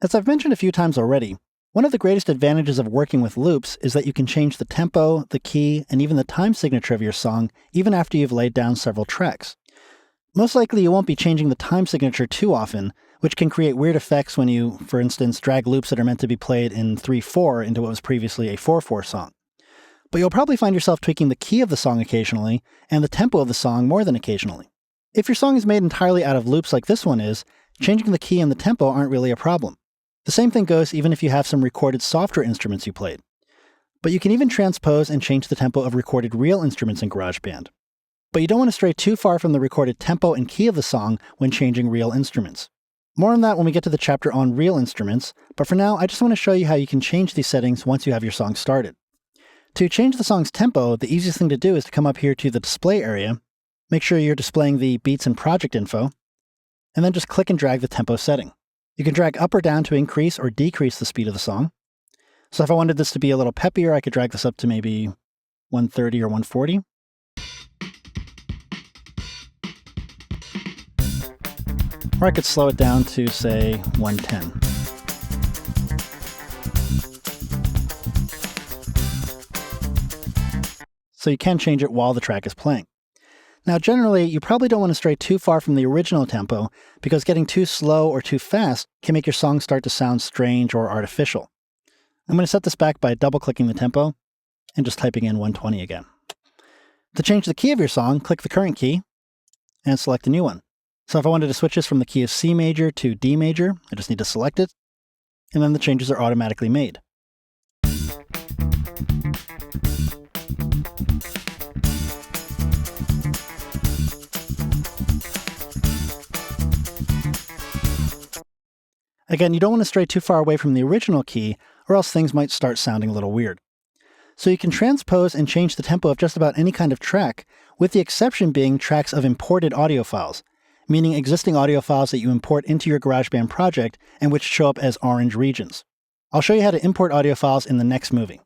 As I've mentioned a few times already, one of the greatest advantages of working with loops is that you can change the tempo, the key, and even the time signature of your song even after you've laid down several tracks. Most likely you won't be changing the time signature too often, which can create weird effects when you, for instance, drag loops that are meant to be played in 3/4 into what was previously a 4/4 song. But you'll probably find yourself tweaking the key of the song occasionally, and the tempo of the song more than occasionally. If your song is made entirely out of loops like this one is, changing the key and the tempo aren't really a problem. The same thing goes even if you have some recorded software instruments you played. But you can even transpose and change the tempo of recorded real instruments in GarageBand. But you don't want to stray too far from the recorded tempo and key of the song when changing real instruments. More on that when we get to the chapter on real instruments, but for now I just want to show you how you can change these settings once you have your song started. To change the song's tempo, the easiest thing to do is to come up here to the display area, make sure you're displaying the beats and project info, and then just click and drag the tempo setting. You can drag up or down to increase or decrease the speed of the song. So if I wanted this to be a little peppier, I could drag this up to maybe 130 or 140. Or I could slow it down to, say, 110. So you can change it while the track is playing. Now, generally, you probably don't want to stray too far from the original tempo, because getting too slow or too fast can make your song start to sound strange or artificial. I'm going to set this back by double-clicking the tempo and just typing in 120 again. To change the key of your song, click the current key and select a new one. So if I wanted to switch this from the key of C major to D major, I just need to select it, and then the changes are automatically made. Again, you don't want to stray too far away from the original key, or else things might start sounding a little weird. So you can transpose and change the tempo of just about any kind of track, with the exception being tracks of imported audio files, meaning existing audio files that you import into your GarageBand project and which show up as orange regions. I'll show you how to import audio files in the next movie.